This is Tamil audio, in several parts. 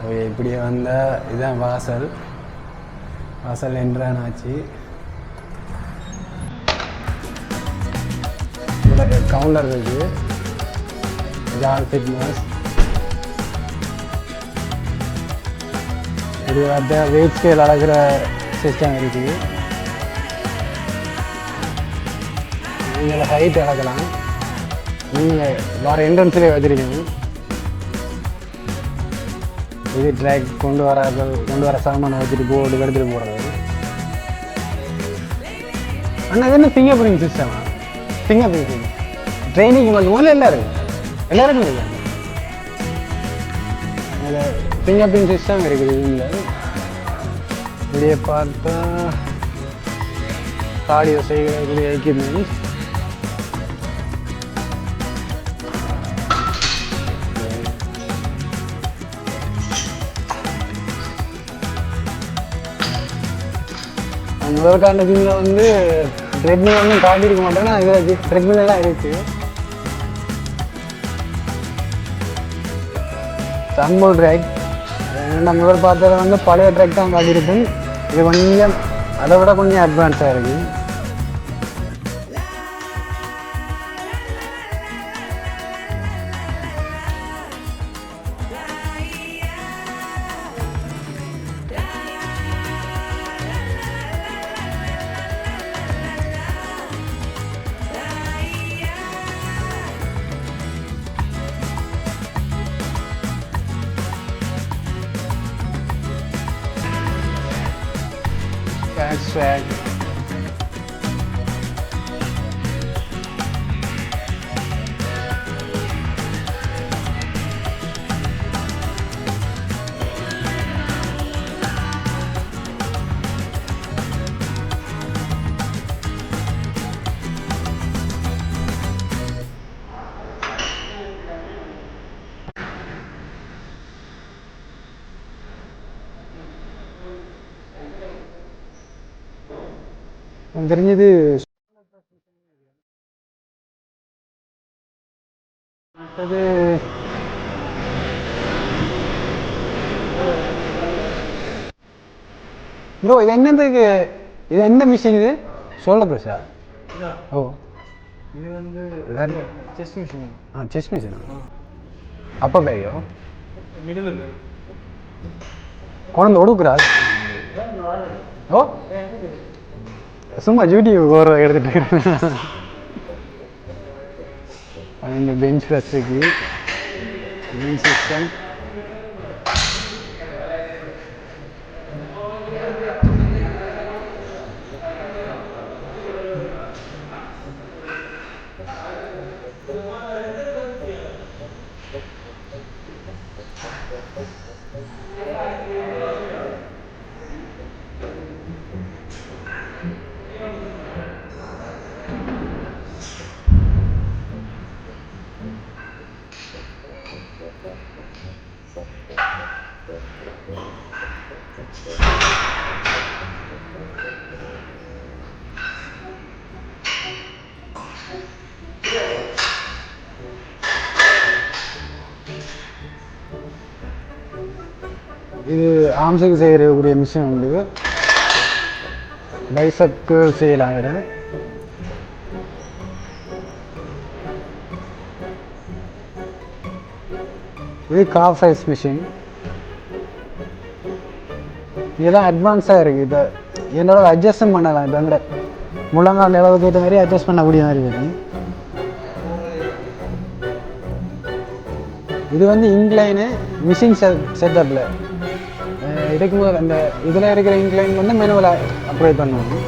ஓகே, இப்படியே வந்தால் இதுதான் வாசல். வாசல் என்ட்ரான் ஆச்சு. இதில் கவுண்டர் இருக்குது. ஜால் ஃபிட்னஸ். இது வந்து வெயிட் ஸ்கேல் அளக்கிற சிஸ்டம் இருக்குது. நீங்கள் ஹைட் அளக்கலாம். நீங்கள் வேறு என்ட்ரன்ஸ்லேயே வச்சுருக்கீங்க. இது ட்ராக் கொண்டு வர சாமானை வச்சுட்டு போர்டு எடுத்துகிட்டு போகிறது. ஆனால் இது என்ன ஃபிங்கர் பிரிண்ட் சிஸ்டமா? ஃபிங்கர் பிரிண்ட் ட்ரைனிங் மட்டும் எல்லாருக்கும் இருக்குது. அதில் ஃபிங்கர் பிரிண்ட் சிஸ்டம் இருக்குது. இல்லை இப்படியே பார்த்தா கார்டியோ செய்கிற எக்யூப்மெண்ட்ஸ். முதற்கான ஜிம்மில் வந்து ட்ரெட்மில் ஒன்றும் காட்டியிருக்க மாட்டேன்னா இது ட்ரெட்மில் தான் இருக்குது. சம்பல் ட்ராக் நம்ம முதல் பார்த்ததில் வந்து பழைய ட்ராக் தான் காட்டியிருக்கும். இது கொஞ்சம் அதை விட கொஞ்சம் அட்வான்ஸாக இருக்குது. Swag. தெரிஞ்சது அது ப்ரோ. இது என்னதுக்கு? இது என்ன மிஷின்? இது ஷோல்டர் ப்ரெஸ்ஸா? ஓ, இது வந்து செஸ்ட் மிஷின். Chest machine. அப்போ பேயோ மிடில் குழந்தை ஒடுக்குறா. ஓ, சும்மா யூடியூப் ஒரு எடுத்துட்டு இங்கே பெஞ்ச் ப்ரெஸ் இருக்கு. Bench system. இது ஆம்ஸுக்கு செய்யக்கூடிய மிஷின் உண்டு. பைசப்க்கு செய்யலாம். இது காஃப் சைஸ் மிஷின். இதெல்லாம் அட்வான்ஸாக இருக்குது. இதை என்னோட அட்ஜஸ்டும் பண்ணலாம். இப்போ எங்கட முழங்கால் நிலவுக்கு ஏற்ற மாதிரி அட்ஜஸ்ட் பண்ணக்கூடிய மாதிரி இருக்குது. இது வந்து இன்க்ளைனு மிஷின் செட்டப்பில் இருக்கும்போது அந்த இதில் இருக்கிற இன்க்ளைன் வந்து மெனுவில் அப்ளை பண்ணுவோம்.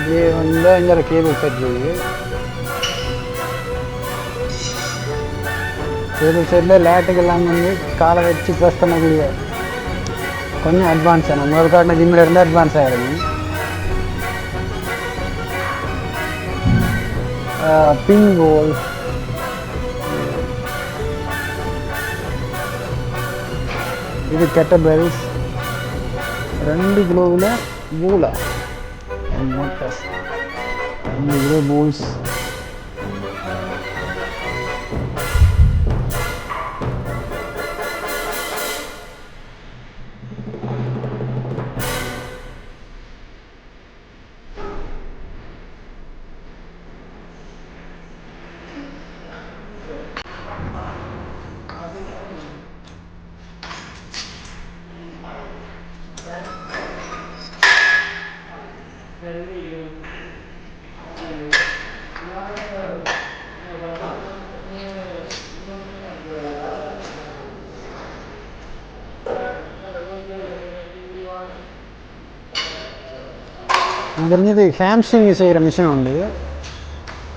இது வந்து இங்கே கேபிள் செட் இருக்குது. கேபிள் செட்டில் லேட்டுக்கெல்லாம் வந்து காலை வச்சு ப்ரெஸ் பண்ணக்கூடிய கொஞ்சம் அட்வான்ஸாக நம்ம ஒரு காட்டின ஜிம்மில் இருந்து அட்வான்ஸாக இருக்குது. பின் போல் இது கெட்டபெல்ஸ் 2 கிலோவில் பூலா மோட்டர்ஸ் 2 கிலோ பூல்ஸ். தெரிஞ்சது ஹாம்ஸ்ட்ரிங் செய்கிற மிஷின் உண்டு.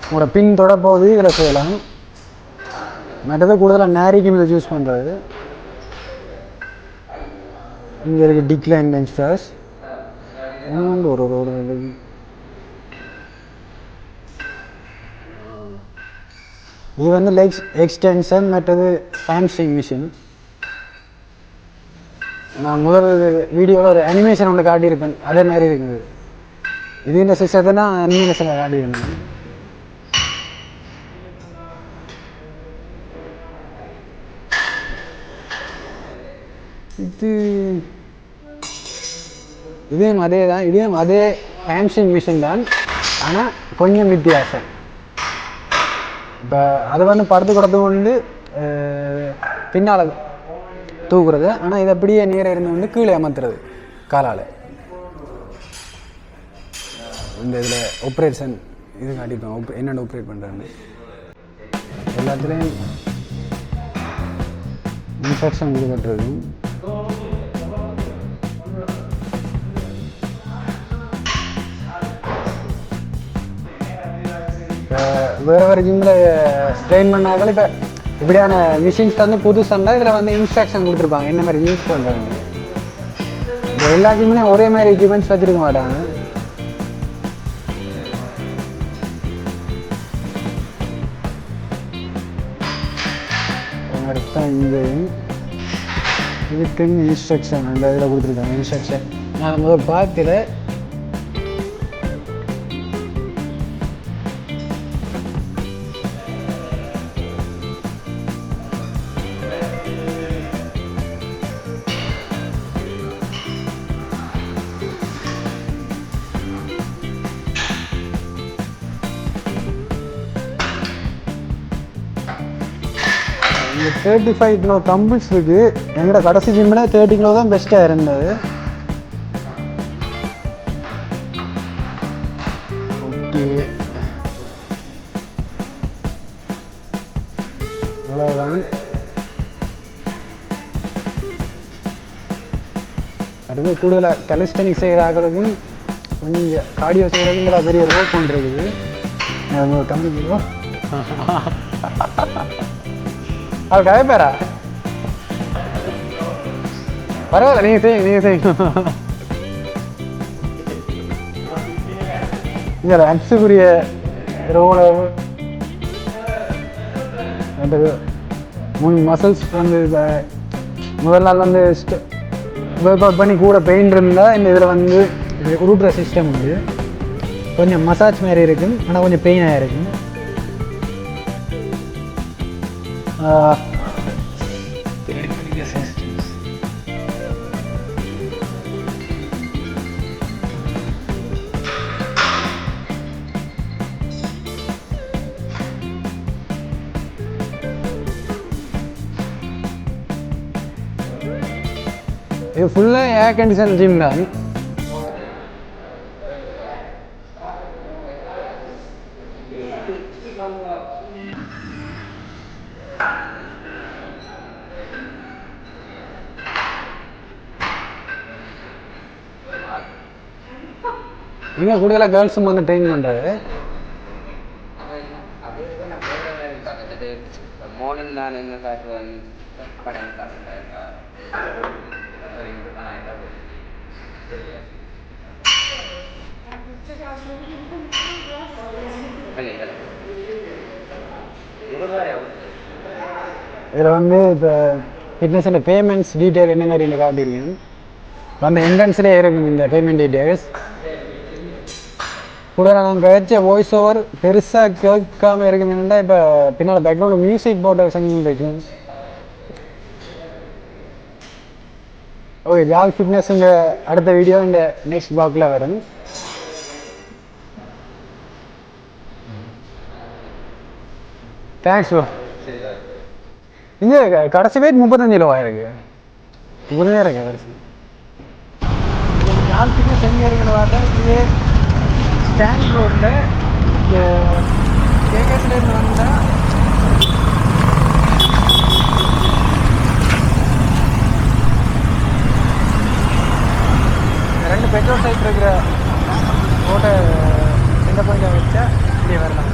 உங்களோட பின் தொட போகுது இதில் செய்யலாம். மற்றது கூடுதலாக நேரிக்கு இதில் யூஸ் பண்ணுறது. இங்கே இருக்குது டிக்ளைன் பெஞ்ச் ப்ரெஸ். ஒரு இது வந்து லெக்ஸ் எக்ஸ்டென்ஷன், மற்றது ஹாம்ஸ்ட்ரிங் மிஷின். நான் முதல் வீடியோவில் ஒரு அனிமேஷன் ஒன்று காட்டியிருப்பேன், அதே மாதிரி இருக்குது. இது இந்த சிஸ்டத்தை தான் அனிமேஷனில் காட்டியிருந்தேன். இதையும் அதே தான், இதையும் அதே ஹாம்ஸ்ட்ரிங் மிஷின் தான், ஆனால் கொஞ்சம் வித்தியாசம். இப்போ அது வந்து படுத்து கொடுத்து கொண்டு பின்னால் தூக்குறது, ஆனால் இதை அப்படியே நேராக இருந்து வந்து கீழே அமர்த்துறது காலால். இந்த இதில் ஆப்ரேஷன் இது காட்டியிருப்பாங்க, என்னென்ன ஆப்ரேட் பண்ணுறாங்க எல்லாத்துலேயும் இன்ஸ்ட்ரக்ஷன் இது கட்டுறது. வேறு ஜிம்மில் ட்ரெயின் பண்ணாலும் இப்போ இப்படியான மிஷின்ஸ் வந்து புதுசாக இதில் வந்து இன்ஸ்ட்ரக்ஷன் கொடுத்துருப்பாங்க என்ன மாதிரி யூஸ் பண்ணுறாங்க. இப்போ எல்லா ஜிம்லேயும் ஒரே மாதிரி எக்யூப்மெண்ட்ஸ் வச்சுருக்க மாட்டாங்க. இந்த இதுக்கு இன்ஸ்ட்ரக்ஷன் அந்த இதில் கொடுத்துருக்காங்க இன்ஸ்ட்ரக்ஷன். நான் முதல் பார்த்துல இங்கே 35 கிலோ தம்பிள்ஸ் இருக்குது. எங்களோட கடைசி ஜிம்மில் 30 கிலோ தான் பெஸ்ட்டாக இருந்தது. ஓகே, அவ்வளோதான். அடுத்து கூடுதலாக கலிஸ்டனிக் செய்கிறாங்களுக்கும் கொஞ்சம் கார்டியோ செய்கிறதுங்களா பெரிய ரோல் பண்ணுறது. கம்மிங்களோ அது கதைப்பேரா பரவாயில்ல, நீங்கள் செய்யுங்க. இங்கே அக்ஸுக்குரிய ரோல மசில்ஸ் வந்து முதல் நாள் வந்து ஒர்க் அவுட் பண்ணி கூட பெயின் இருந்தால் இந்த இதில் வந்து உருட்டுற சிஸ்டம் உண்டு. கொஞ்சம் மசாஜ் மாதிரி இருக்கும், ஆனால் கொஞ்சம் பெயினாக இருக்கும். இது ஃபுல்லாக ஏர் கண்டிஷன் ஜிம் தான். இங்கே கூடுதலாக கேர்ள்ஸும் வந்து ட்ரெயின் பண்ணுறாரு. மார்னிங் நான் என்ன காட்டுவேன் படம் இதில் வந்து இப்போ ஃபிட்னஸோட பேமெண்ட்ஸ் டீட்டெயில் என்ன மாதிரி காட்டியிருக்கேன். அந்த என்ட்ரன்ஸ்லேயே இருக்கும் இந்த பேமெண்ட் டீட்டெயில்ஸ். கூட நாங்கள் வச்ச வாய்ஸ் ஓவர் பெருசாக கேட்காம இருக்குதுன்னா இப்போ பின்னால் பேக்ரவுண்ட் மியூசிக் போட்ட சங்கிங் இருக்கும். ஓகே, ஜாக் ஃபிட்னஸுங்க அடுத்த வீடியோ இந்த நெக்ஸ்ட் பிளாக்ல வரும். Thanks bro. இங்கே கடைசி வெயிட் 35 கிலோவா இருக்கு. இவ்வளோ இருக்கு கடைசி. ஜாக் ஃபிட்னஸ் எங்கே இருக்குன்னு பார்த்தா ஸ்டாண்ட் ரோட்டில் இந்த கேகேஸ்லேருந்து வந்தால் ரெண்டு பெட்ரோல் சைட் இருக்கிற ரோட்டை எந்த பாயிண்டாக வச்சா இப்படியே வரலாம்.